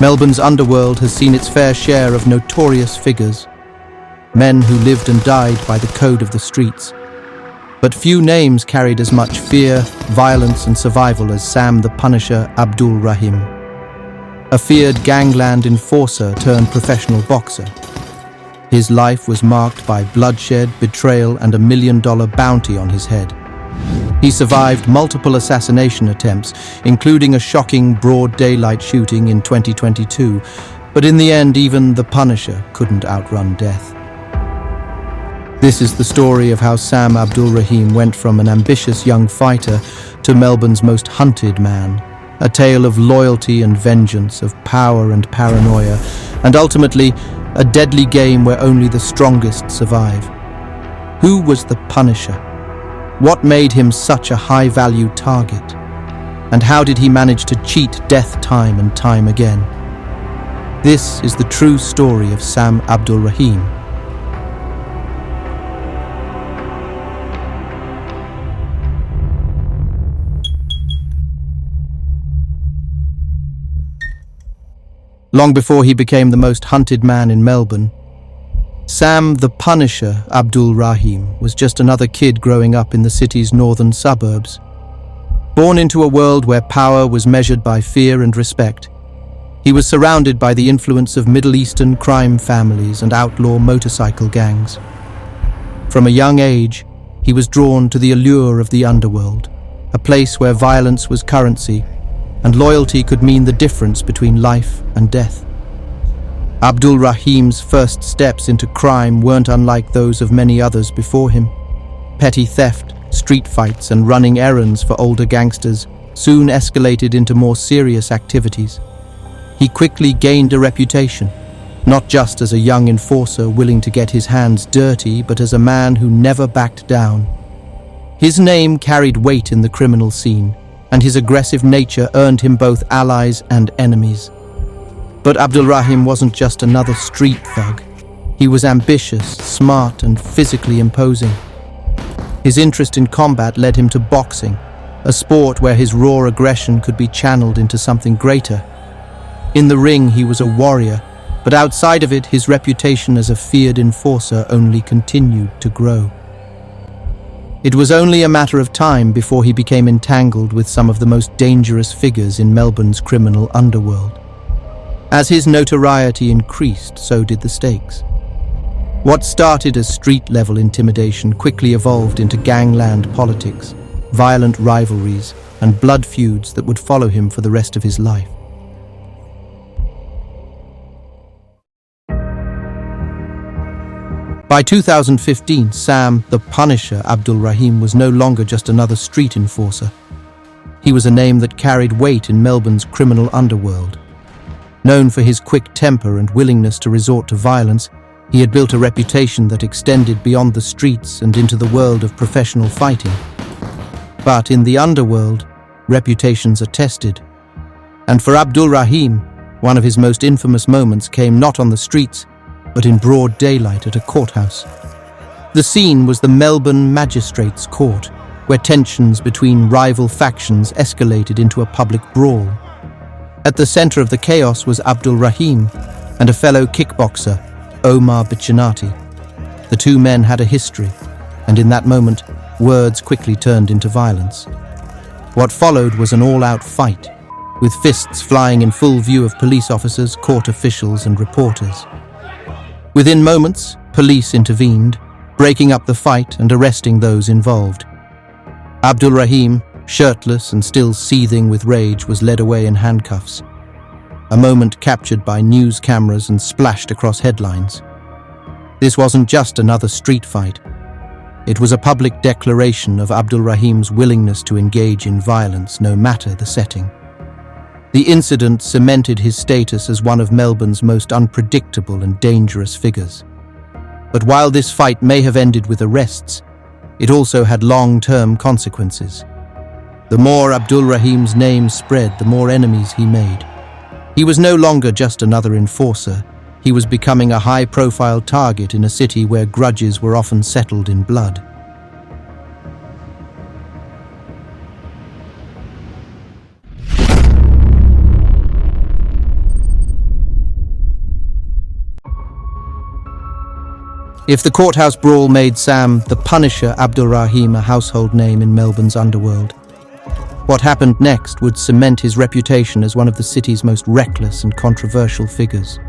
Melbourne's underworld has seen its fair share of notorious figures, men who lived and died by the code of the streets. But few names carried as much fear, violence and survival as Sam the Punisher Abdulrahim, a feared gangland enforcer turned professional boxer. His life was marked by bloodshed, betrayal and $1 million bounty on his head. He survived multiple assassination attempts, including a shocking broad daylight shooting in 2022, but in the end even the Punisher couldn't outrun death. This is the story of how Sam Abdulrahim went from an ambitious young fighter to Melbourne's most hunted man, a tale of loyalty and vengeance, of power and paranoia, and ultimately a deadly game where only the strongest survive. Who was the Punisher? What made him such a high-value target? And how did he manage to cheat death time and time again? This is the true story of Sam Abdulrahim. Long before he became the most hunted man in Melbourne, Sam the Punisher Abdulrahim was just another kid growing up in the city's northern suburbs. Born into a world where power was measured by fear and respect, he was surrounded by the influence of Middle Eastern crime families and outlaw motorcycle gangs. From a young age, he was drawn to the allure of the underworld, a place where violence was currency and loyalty could mean the difference between life and death. Abdulrahim's first steps into crime weren't unlike those of many others before him. Petty theft, street fights, and running errands for older gangsters soon escalated into more serious activities. He quickly gained a reputation, not just as a young enforcer willing to get his hands dirty, but as a man who never backed down. His name carried weight in the criminal scene, and his aggressive nature earned him both allies and enemies. But Abdulrahim wasn't just another street thug. He was ambitious, smart, and physically imposing. His interest in combat led him to boxing, a sport where his raw aggression could be channeled into something greater. In the ring, he was a warrior, but outside of it, his reputation as a feared enforcer only continued to grow. It was only a matter of time before he became entangled with some of the most dangerous figures in Melbourne's criminal underworld. As his notoriety increased, so did the stakes. What started as street-level intimidation quickly evolved into gangland politics, violent rivalries, and blood feuds that would follow him for the rest of his life. By 2015, Sam the Punisher Abdulrahim was no longer just another street enforcer. He was a name that carried weight in Melbourne's criminal underworld. Known for his quick temper and willingness to resort to violence, he had built a reputation that extended beyond the streets and into the world of professional fighting. But in the underworld, reputations are tested. And for Abdulrahim, one of his most infamous moments came not on the streets, but in broad daylight at a courthouse. The scene was the Melbourne Magistrates' Court, where tensions between rival factions escalated into a public brawl. At the center of the chaos was Abdulrahim and a fellow kickboxer, Omar Bichinati. The two men had a history, and in that moment, words quickly turned into violence. What followed was an all-out fight, with fists flying in full view of police officers, court officials, and reporters. Within moments, police intervened, breaking up the fight and arresting those involved. Abdulrahim, shirtless and still seething with rage, was led away in handcuffs, a moment captured by news cameras and splashed across headlines. This wasn't just another street fight. It was a public declaration of Abdulrahim's willingness to engage in violence, no matter the setting. The incident cemented his status as one of Melbourne's most unpredictable and dangerous figures. But while this fight may have ended with arrests, it also had long-term consequences. The more Abdulrahim's name spread, the more enemies he made. He was no longer just another enforcer. He was becoming a high-profile target in a city where grudges were often settled in blood. If the courthouse brawl made Sam the Punisher Abdulrahim a household name in Melbourne's underworld, what happened next would cement his reputation as one of the city's most reckless and controversial figures.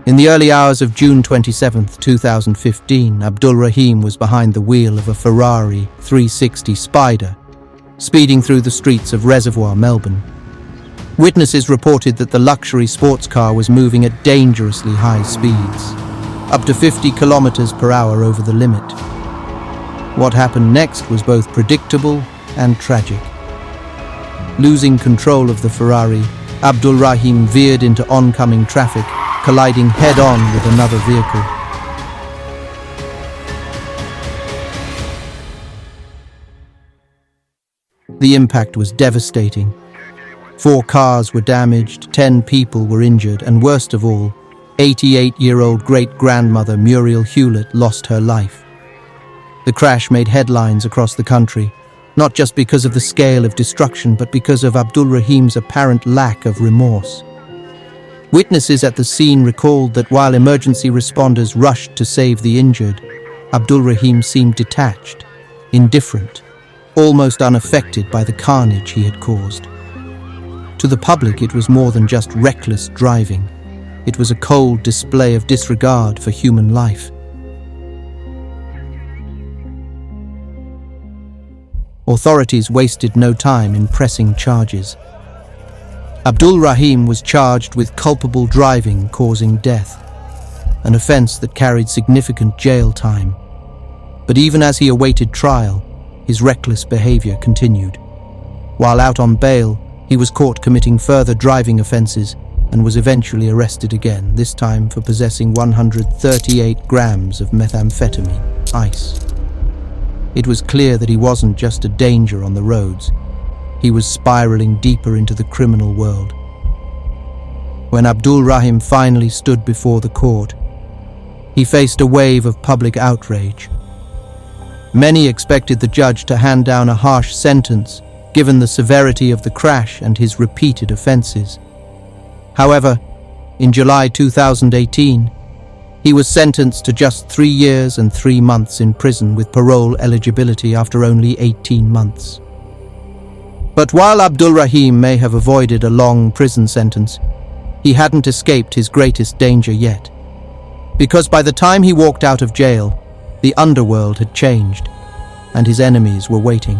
In the early hours of June 27, 2015, Abdulrahim was behind the wheel of a Ferrari 360 Spider, speeding through the streets of Reservoir, Melbourne. Witnesses reported that the luxury sports car was moving at dangerously high speeds, up to 50 kilometers per hour over the limit. What happened next was both predictable and tragic. Losing control of the Ferrari, Abdulrahim veered into oncoming traffic, colliding head-on with another vehicle. The impact was devastating. 4 cars were damaged, 10 people were injured, and worst of all, 88-year-old great-grandmother Muriel Hewlett lost her life. The crash made headlines across the country, not just because of the scale of destruction, but because of Abdulrahim's apparent lack of remorse. Witnesses at the scene recalled that while emergency responders rushed to save the injured, Abdulrahim seemed detached, indifferent, almost unaffected by the carnage he had caused. To the public, it was more than just reckless driving. It was a cold display of disregard for human life. Authorities wasted no time in pressing charges. Abdulrahim was charged with culpable driving causing death, an offense that carried significant jail time. But even as he awaited trial, his reckless behavior continued. While out on bail, he was caught committing further driving offenses and was eventually arrested again, this time for possessing 138 grams of methamphetamine, ice. It was clear that he wasn't just a danger on the roads. He was spiraling deeper into the criminal world. When Abdulrahim finally stood before the court, he faced a wave of public outrage. Many expected the judge to hand down a harsh sentence, given the severity of the crash and his repeated offenses. However, in July 2018, he was sentenced to just 3 years and 3 months in prison with parole eligibility after only 18 months. But while Abdulrahim may have avoided a long prison sentence, he hadn't escaped his greatest danger yet. Because by the time he walked out of jail, the underworld had changed, and his enemies were waiting.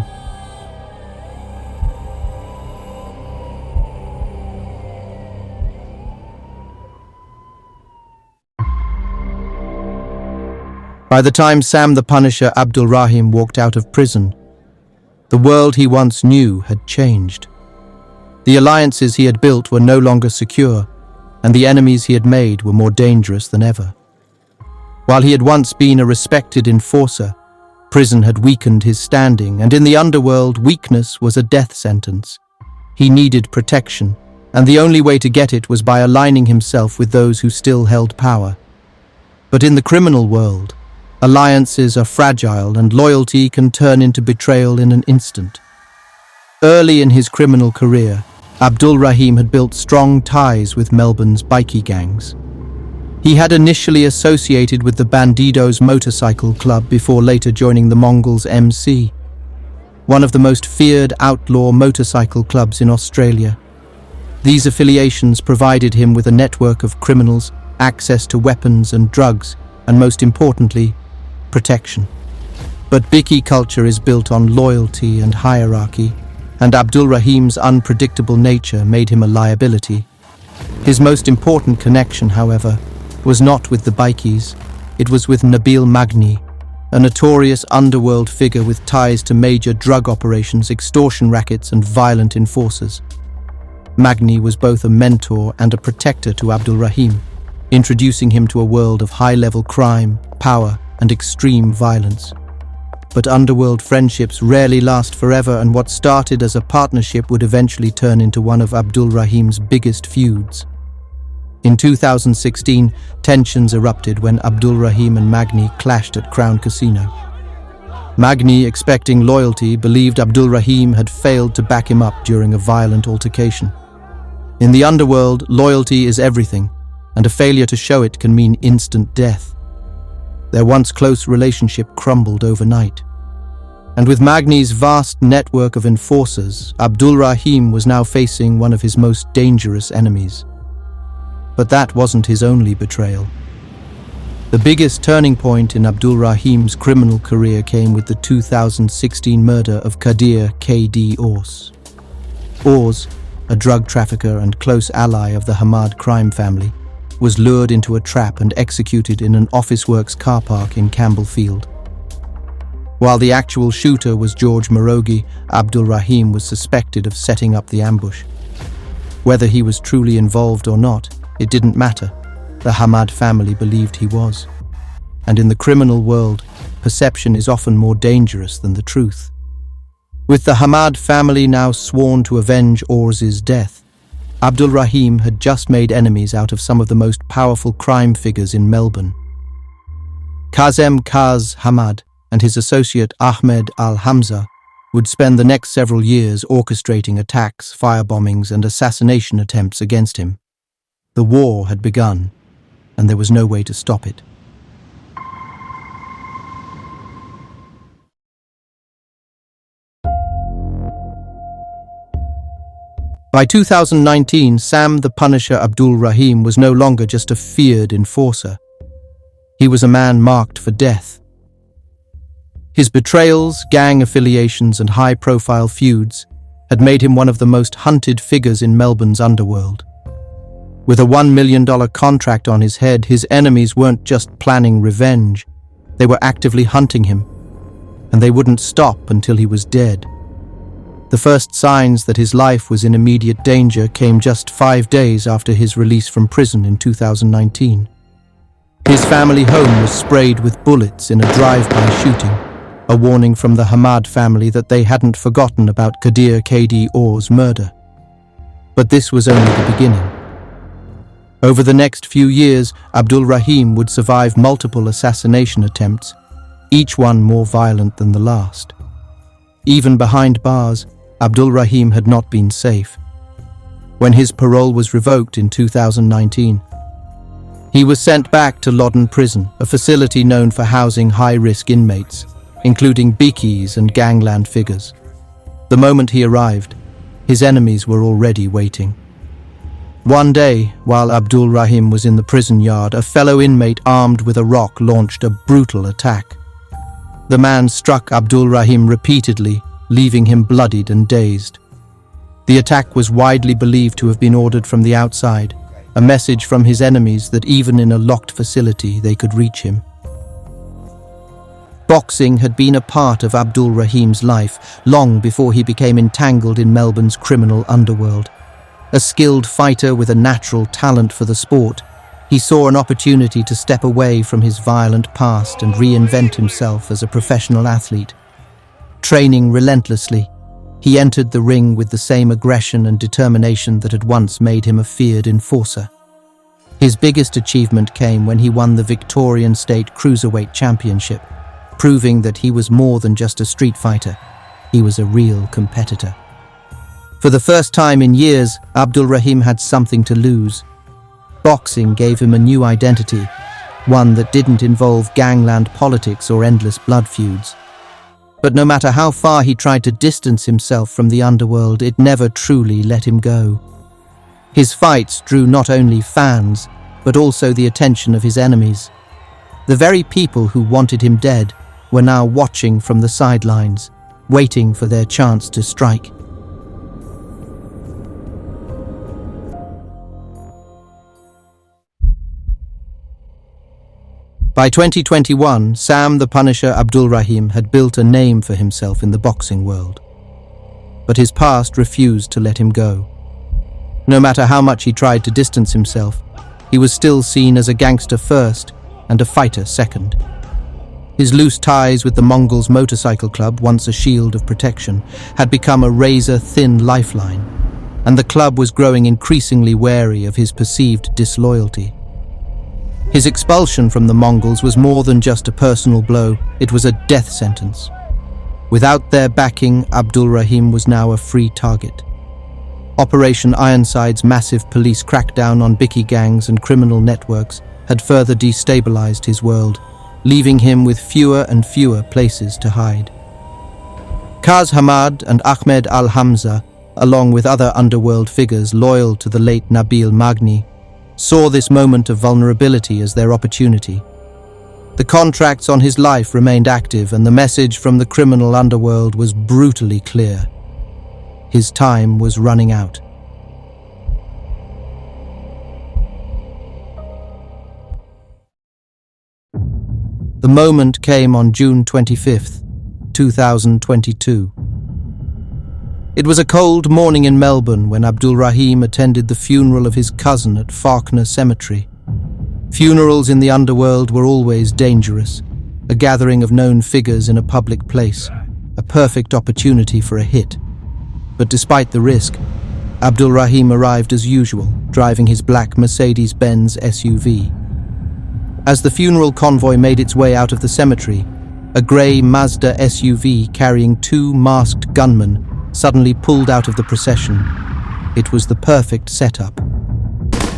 By the time Sam the Punisher Abdulrahim walked out of prison, the world he once knew had changed. The alliances he had built were no longer secure, and the enemies he had made were more dangerous than ever. While he had once been a respected enforcer, prison had weakened his standing, and in the underworld, weakness was a death sentence. He needed protection, and the only way to get it was by aligning himself with those who still held power. But in the criminal world, alliances are fragile and loyalty can turn into betrayal in an instant. Early in his criminal career, Abdulrahim had built strong ties with Melbourne's bikie gangs. He had initially associated with the Bandidos motorcycle club before later joining the Mongols MC, one of the most feared outlaw motorcycle clubs in Australia. These affiliations provided him with a network of criminals, access to weapons and drugs, and most importantly, protection. But bikie culture is built on loyalty and hierarchy, and Abdulrahim's unpredictable nature made him a liability. His most important connection, however, was not with the bikies. It was with Nabil Magni, a notorious underworld figure with ties to major drug operations, extortion rackets, and violent enforcers. Magni was both a mentor and a protector to Abdulrahim, introducing him to a world of high-level crime, power, and extreme violence. But underworld friendships rarely last forever, and what started as a partnership would eventually turn into one of Abdulrahim's biggest feuds. In 2016, tensions erupted when Abdulrahim and Magni clashed at Crown Casino. Magni, expecting loyalty, believed Abdulrahim had failed to back him up during a violent altercation. In the underworld, loyalty is everything, and a failure to show it can mean instant death. Their once close relationship crumbled overnight. And with Magni's vast network of enforcers, Abdulrahim was now facing one of his most dangerous enemies. But that wasn't his only betrayal. The biggest turning point in Abdulrahim's criminal career came with the 2016 murder of Kadir K.D. Ors. Ors, a drug trafficker and close ally of the Hamad crime family, was lured into a trap and executed in an office works car park in Campbellfield. While the actual shooter was George Morogi, Abdulrahim was suspected of setting up the ambush. Whether he was truly involved or not, it didn't matter. The Hamad family believed he was. And in the criminal world, perception is often more dangerous than the truth. With the Hamad family now sworn to avenge Ors's death, Abdulrahim had just made enemies out of some of the most powerful crime figures in Melbourne. Kazem Kaz Hamad and his associate Ahmed Al-Hamza would spend the next several years orchestrating attacks, firebombings, and assassination attempts against him. The war had begun, and there was no way to stop it. By 2019, Sam the Punisher Abdulrahim was no longer just a feared enforcer. He was a man marked for death. His betrayals, gang affiliations, and high-profile feuds had made him one of the most hunted figures in Melbourne's underworld. With a $1 million contract on his head, his enemies weren't just planning revenge, they were actively hunting him, and they wouldn't stop until he was dead. The first signs that his life was in immediate danger came just 5 days after his release from prison in 2019. His family home was sprayed with bullets in a drive-by shooting, a warning from the Hamad family that they hadn't forgotten about Kadir K.D. Ors' murder. But this was only the beginning. Over the next few years, Abdulrahim would survive multiple assassination attempts, each one more violent than the last. Even behind bars, Abdulrahim had not been safe. When his parole was revoked in 2019, he was sent back to Loddon Prison, a facility known for housing high-risk inmates, including bikis and gangland figures. The moment he arrived, his enemies were already waiting. One day, while Abdulrahim was in the prison yard, a fellow inmate armed with a rock launched a brutal attack. The man struck Abdulrahim repeatedly, leaving him bloodied and dazed. The attack was widely believed to have been ordered from the outside, a message from his enemies that even in a locked facility they could reach him. Boxing had been a part of Abdulrahim's life long before he became entangled in Melbourne's criminal underworld. A skilled fighter with a natural talent for the sport, he saw an opportunity to step away from his violent past and reinvent himself as a professional athlete. Training relentlessly, he entered the ring with the same aggression and determination that had once made him a feared enforcer. His biggest achievement came when he won the Victorian State Cruiserweight Championship, proving that he was more than just a street fighter. He was a real competitor. For the first time in years, Abdulrahim had something to lose. Boxing gave him a new identity, one that didn't involve gangland politics or endless blood feuds. But no matter how far he tried to distance himself from the underworld, it never truly let him go. His fights drew not only fans, but also the attention of his enemies. The very people who wanted him dead were now watching from the sidelines, waiting for their chance to strike. By 2021, Sam the Punisher Abdulrahim had built a name for himself in the boxing world. But his past refused to let him go. No matter how much he tried to distance himself, he was still seen as a gangster first and a fighter second. His loose ties with the Mongols Motorcycle Club, once a shield of protection, had become a razor-thin lifeline, and the club was growing increasingly wary of his perceived disloyalty. His expulsion from the Mongols was more than just a personal blow, it was a death sentence. Without their backing, Abdulrahim was now a free target. Operation Ironside's massive police crackdown on bikie gangs and criminal networks had further destabilized his world, leaving him with fewer and fewer places to hide. Kaz Hamad and Ahmed Al-Hamza, along with other underworld figures loyal to the late Nabil Magni, saw this moment of vulnerability as their opportunity. The contracts on his life remained active, and the message from the criminal underworld was brutally clear. His time was running out. The moment came on June 25th, 2022. It was a cold morning in Melbourne when Abdulrahim attended the funeral of his cousin at Fawkner Cemetery. Funerals in the underworld were always dangerous, a gathering of known figures in a public place, a perfect opportunity for a hit. But despite the risk, Abdulrahim arrived as usual, driving his black Mercedes-Benz SUV. As the funeral convoy made its way out of the cemetery, a grey Mazda SUV carrying two masked gunmen suddenly pulled out of the procession. It was the perfect setup.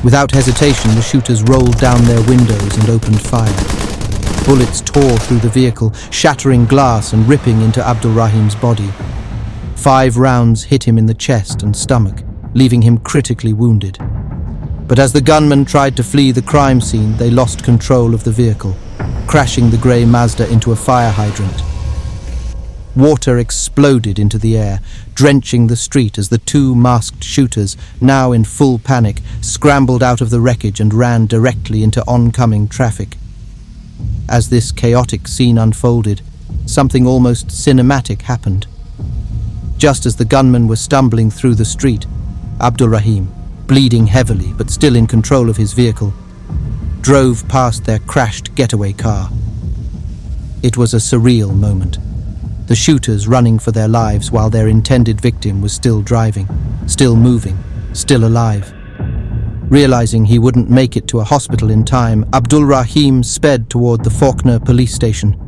Without hesitation, the shooters rolled down their windows and opened fire. Bullets tore through the vehicle, shattering glass and ripping into Abdulrahim's body. 5 rounds hit him in the chest and stomach, leaving him critically wounded. But as the gunmen tried to flee the crime scene, they lost control of the vehicle, crashing the grey Mazda into a fire hydrant. Water exploded into the air, drenching the street as the 2 masked shooters, now in full panic, scrambled out of the wreckage and ran directly into oncoming traffic. As this chaotic scene unfolded, something almost cinematic happened. Just as the gunmen were stumbling through the street, Abdulrahim, bleeding heavily but still in control of his vehicle, drove past their crashed getaway car. It was a surreal moment. The shooters running for their lives while their intended victim was still driving, still moving, still alive. Realizing he wouldn't make it to a hospital in time, Abdulrahim sped toward the Fawkner police station.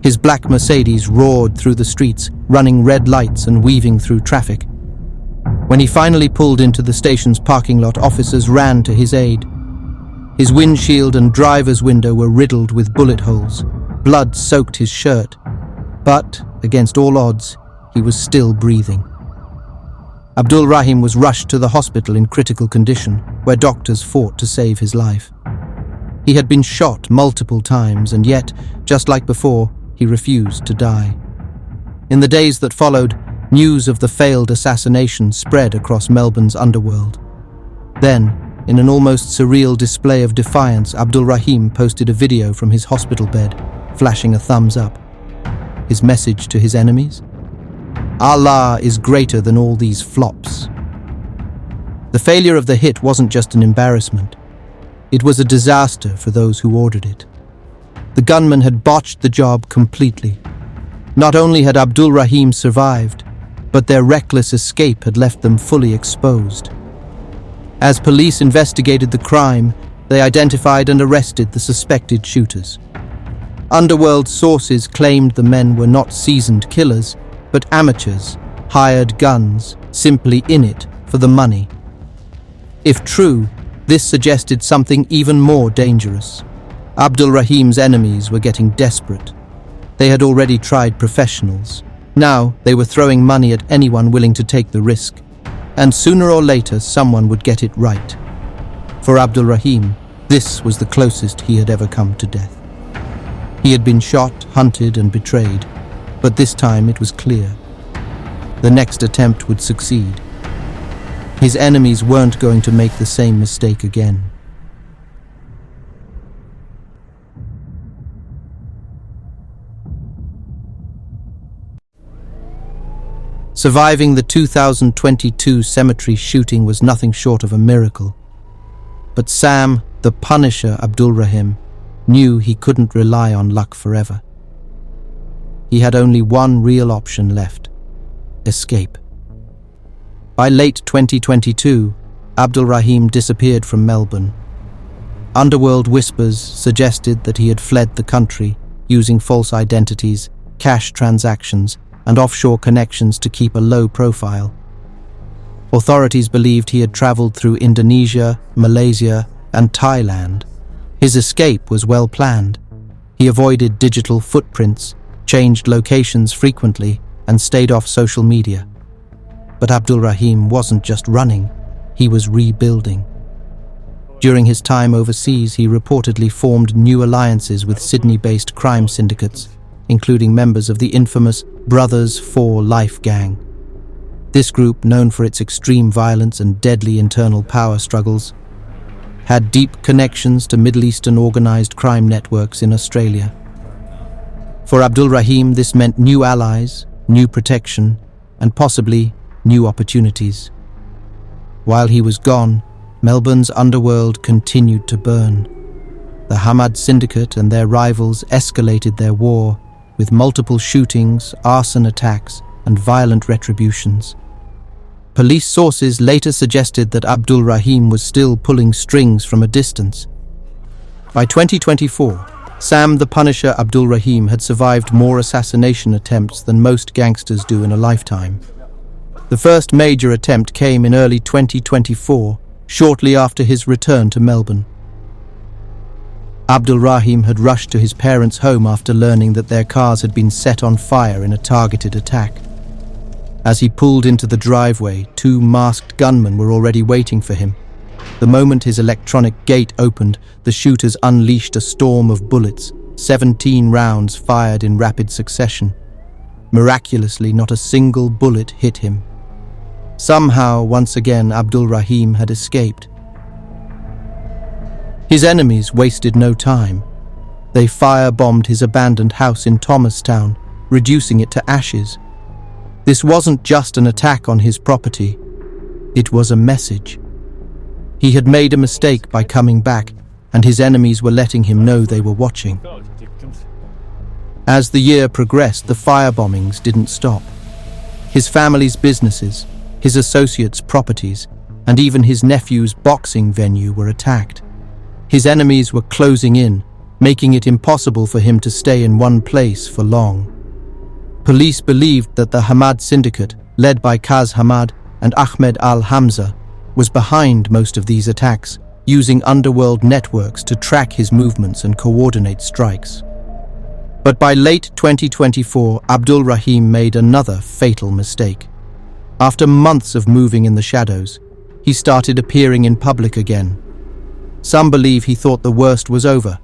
His black Mercedes roared through the streets, running red lights and weaving through traffic. When he finally pulled into the station's parking lot, officers ran to his aid. His windshield and driver's window were riddled with bullet holes. Blood soaked his shirt. But, against all odds, he was still breathing. Abdulrahim was rushed to the hospital in critical condition, where doctors fought to save his life. He had been shot multiple times, and yet, just like before, he refused to die. In the days that followed, news of the failed assassination spread across Melbourne's underworld. Then, in an almost surreal display of defiance, Abdulrahim posted a video from his hospital bed, flashing a thumbs up. His message to his enemies? Allah is greater than all these flops. The failure of the hit wasn't just an embarrassment. It was a disaster for those who ordered it. The gunmen had botched the job completely. Not only had Abdulrahim survived, but their reckless escape had left them fully exposed. As police investigated the crime, they identified and arrested the suspected shooters. Underworld sources claimed the men were not seasoned killers, but amateurs, hired guns, simply in it for the money. If true, this suggested something even more dangerous. Abdulrahim's enemies were getting desperate. They had already tried professionals. Now they were throwing money at anyone willing to take the risk. And sooner or later, someone would get it right. For Abdulrahim, this was the closest he had ever come to death. He had been shot, hunted, and betrayed, but this time it was clear. The next attempt would succeed. His enemies weren't going to make the same mistake again. Surviving the 2022 cemetery shooting was nothing short of a miracle. But Sam, the Punisher Abdulrahim, knew he couldn't rely on luck forever. He had only one real option left: escape. By late 2022, Abdulrahim disappeared from Melbourne. Underworld whispers suggested that he had fled the country using false identities, cash transactions, and offshore connections to keep a low profile. Authorities believed he had traveled through Indonesia, Malaysia, and Thailand. His escape was well planned. He avoided digital footprints, changed locations frequently, and stayed off social media. But Abdulrahim wasn't just running, he was rebuilding. During his time overseas, he reportedly formed new alliances with Sydney-based crime syndicates, including members of the infamous Brothers for Life gang. This group, known for its extreme violence and deadly internal power struggles, had deep connections to Middle Eastern organized crime networks in Australia. For Abdulrahim, this meant new allies, new protection, and possibly new opportunities. While he was gone, Melbourne's underworld continued to burn. The Hamad Syndicate and their rivals escalated their war with multiple shootings, arson attacks, and violent retributions. Police sources later suggested that Abdulrahim was still pulling strings from a distance. By 2024, Sam the Punisher Abdulrahim had survived more assassination attempts than most gangsters do in a lifetime. The first major attempt came in early 2024, shortly after his return to Melbourne. Abdulrahim had rushed to his parents' home after learning that their cars had been set on fire in a targeted attack. As he pulled into the driveway, two masked gunmen were already waiting for him. The moment his electronic gate opened, the shooters unleashed a storm of bullets, 17 rounds fired in rapid succession. Miraculously, not a single bullet hit him. Somehow, once again, Abdulrahim had escaped. His enemies wasted no time. They firebombed his abandoned house in Thomastown, reducing it to ashes. This wasn't just an attack on his property. It was a message. He had made a mistake by coming back, and his enemies were letting him know they were watching. As the year progressed, the firebombings didn't stop. His family's businesses, his associates' properties, and even his nephew's boxing venue were attacked. His enemies were closing in, making it impossible for him to stay in one place for long. Police believed that the Hamad Syndicate, led by Kaz Hamad and Ahmed al-Hamza, was behind most of these attacks, using underworld networks to track his movements and coordinate strikes. But by late 2024, Abdulrahim made another fatal mistake. After months of moving in the shadows, he started appearing in public again. Some believe he thought the worst was over,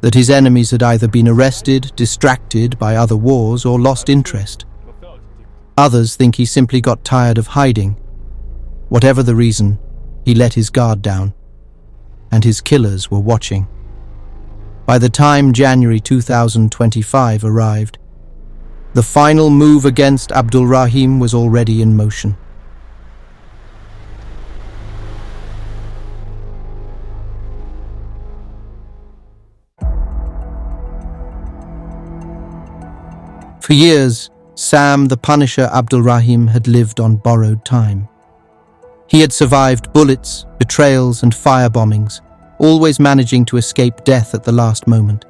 that his enemies had either been arrested, distracted by other wars, or lost interest. Others think he simply got tired of hiding. Whatever the reason, he let his guard down, and his killers were watching. By the time January 2025 arrived, the final move against Abdulrahim was already in motion. For years, Sam the Punisher Abdulrahim had lived on borrowed time. He had survived bullets, betrayals, and firebombings, always managing to escape death at the last moment.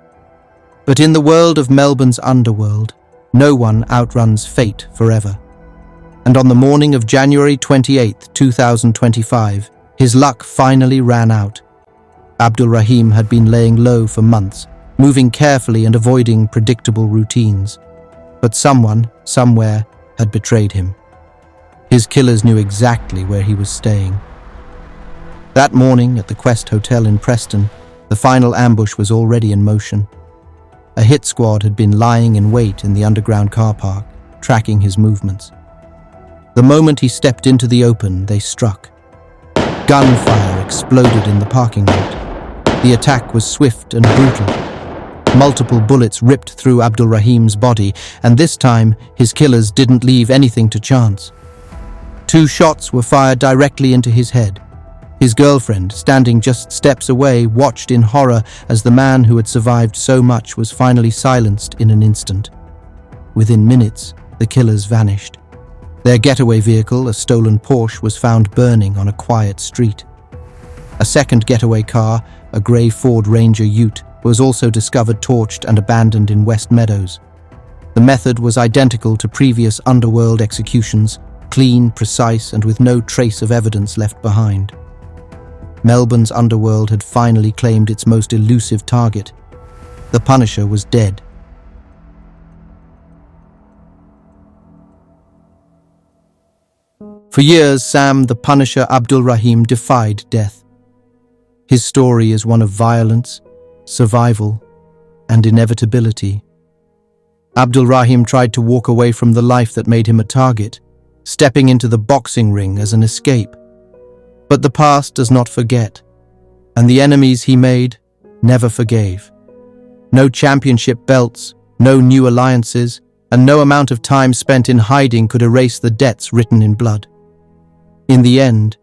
But in the world of Melbourne's underworld, no one outruns fate forever. And on the morning of January 28, 2025, his luck finally ran out. Abdulrahim had been laying low for months, moving carefully and avoiding predictable routines. But someone, somewhere, had betrayed him. His killers knew exactly where he was staying. That morning at the Quest Hotel in Preston, the final ambush was already in motion. A hit squad had been lying in wait in the underground car park, tracking his movements. The moment he stepped into the open, they struck. Gunfire exploded in the parking lot. The attack was swift and brutal. Multiple bullets ripped through Abdulrahim's body, and this time his killers didn't leave anything to chance. 2 shots were fired directly into his head. His girlfriend, standing just steps away, watched in horror as the man who had survived so much was finally silenced in an instant. Within minutes, the killers vanished. Their getaway vehicle, a stolen Porsche, was found burning on a quiet street. A second getaway car, a grey Ford Ranger Ute, was also discovered torched and abandoned in West Meadows. The method was identical to previous underworld executions, clean, precise, and with no trace of evidence left behind. Melbourne's underworld had finally claimed its most elusive target. The Punisher was dead. For years, Sam the Punisher Abdulrahim defied death. His story is one of violence, survival, and inevitability. Abdulrahim tried to walk away from the life that made him a target, stepping into the boxing ring as an escape. But the past does not forget, and the enemies he made never forgave. No championship belts, no new alliances, and no amount of time spent in hiding could erase the debts written in blood. In the end,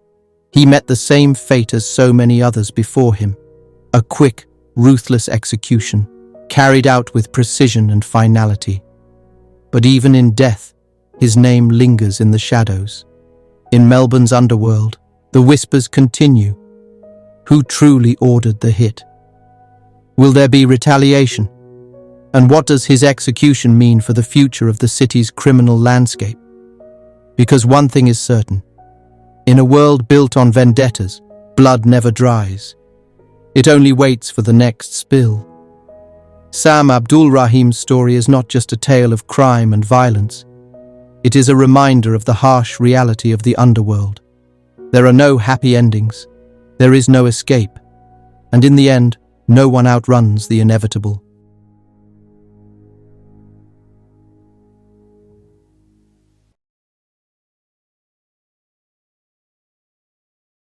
he met the same fate as so many others before him, a quick, ruthless execution, carried out with precision and finality. But even in death, his name lingers in the shadows. In Melbourne's underworld, the whispers continue. Who truly ordered the hit? Will there be retaliation? And what does his execution mean for the future of the city's criminal landscape? Because one thing is certain. In a world built on vendettas, blood never dries. It only waits for the next spill. Sam Abdulrahim's story is not just a tale of crime and violence. It is a reminder of the harsh reality of the underworld. There are no happy endings. There is no escape. And in the end, no one outruns the inevitable.